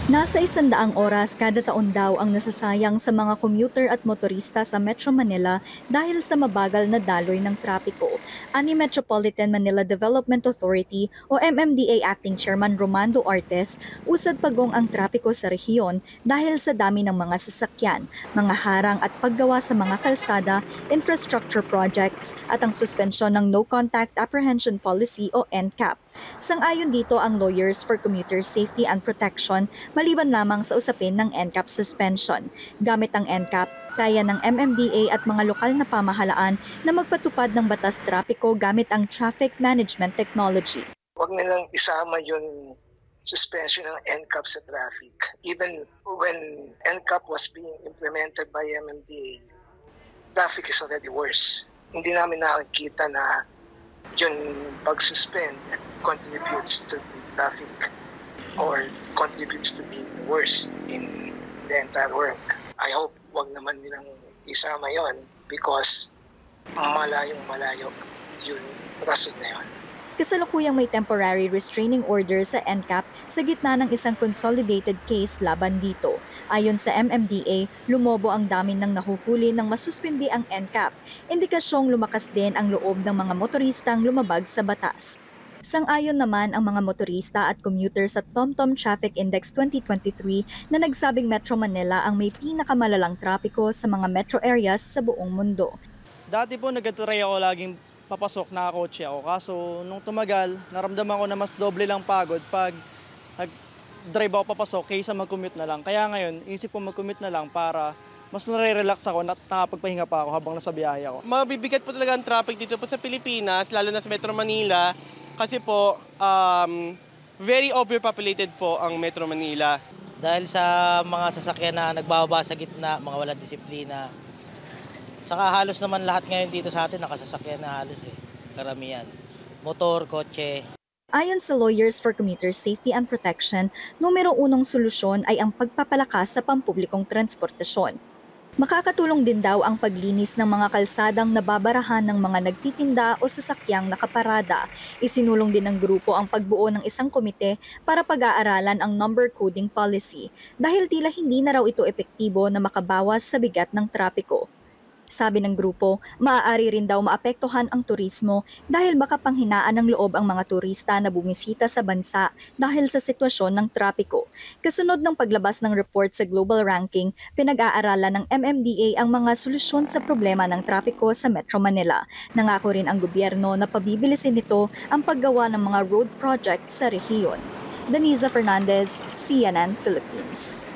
Nasa 100 oras kada taon daw ang nasasayang sa mga commuter at motorista sa Metro Manila dahil sa mabagal na daloy ng trapiko. Ani Metropolitan Manila Development Authority o MMDA Acting Chairman Romando Artes, usad pagong ang trapiko sa rehiyon dahil sa dami ng mga sasakyan, mga harang at paggawa sa mga kalsada, infrastructure projects at ang suspensyon ng No Contact Apprehension Policy o NCAP. Sang-ayon dito ang Lawyers for Commuter Safety and Protection maliban lamang sa usapin ng NCAP suspension. Gamit ang NCAP, kaya ng MMDA at mga lokal na pamahalaan na magpatupad ng batas trapiko gamit ang traffic management technology. Huwag nilang isama yung suspension ng NCAP sa traffic. Even when NCAP was being implemented by MMDA, traffic is already worse. Hindi namin nakikita na yung pag-suspend contributes to the traffic or contributes to being worse in the entire world. I hope wag naman nilang isama yon because malayong-malayo yung rason na yon. Kasalukuyang may temporary restraining order sa NCAP sa gitna ng isang consolidated case laban dito. Ayon sa MMDA, lumobo ang dami ng nahuhuli nang masuspindi ang NCAP. Indikasyong lumakas din ang loob ng mga motoristang lumabag sa batas. Sang-ayon naman ang mga motorista at commuter sa TomTom Traffic Index 2023 na nagsabing Metro Manila ang may pinakamalalang trapiko sa mga metro areas sa buong mundo. Dati po nag-try ako laging papasok, nakakotse ako. Kaso nung tumagal, naramdaman ko na mas doble lang pagod pag nag-drive ako papasok kaysa mag-commute na lang. Kaya ngayon, inisip ko mag-commute na lang para mas nare-relax ako at nakapagpahinga pa ako habang nasa biyahe ako. Mabibigat po talaga ang traffic dito po sa Pilipinas, lalo na sa Metro Manila. Kasi po, very overpopulated po ang Metro Manila. Dahil sa mga sasakyan na nagbababa sa gitna, mga walang disiplina. Saka halos naman lahat ngayon dito sa atin nakasasakyan na halos karamihan. Motor, kotse. Ayon sa Lawyers for Commuter Safety and Protection, numero unong solusyon ay ang pagpapalakas sa pampublikong transportasyon. Makakatulong din daw ang paglinis ng mga kalsadang nababarahan ng mga nagtitinda o sasakyang nakaparada. Isinulong din ng grupo ang pagbuo ng isang komite para pag-aaralan ang number coding policy dahil tila hindi na raw ito epektibo na makabawas sa bigat ng trapiko. Sabi ng grupo, maaari rin daw maapektuhan ang turismo dahil baka panghinaan ng loob ang mga turista na bumisita sa bansa dahil sa sitwasyon ng trapiko. Kasunod ng paglabas ng report sa global ranking, pinag-aaralan ng MMDA ang mga solusyon sa problema ng trapiko sa Metro Manila. Nangako rin ang gobyerno na pabibilisin nito ang paggawa ng mga road project sa rehiyon. Deniza Fernandez, CNN Philippines.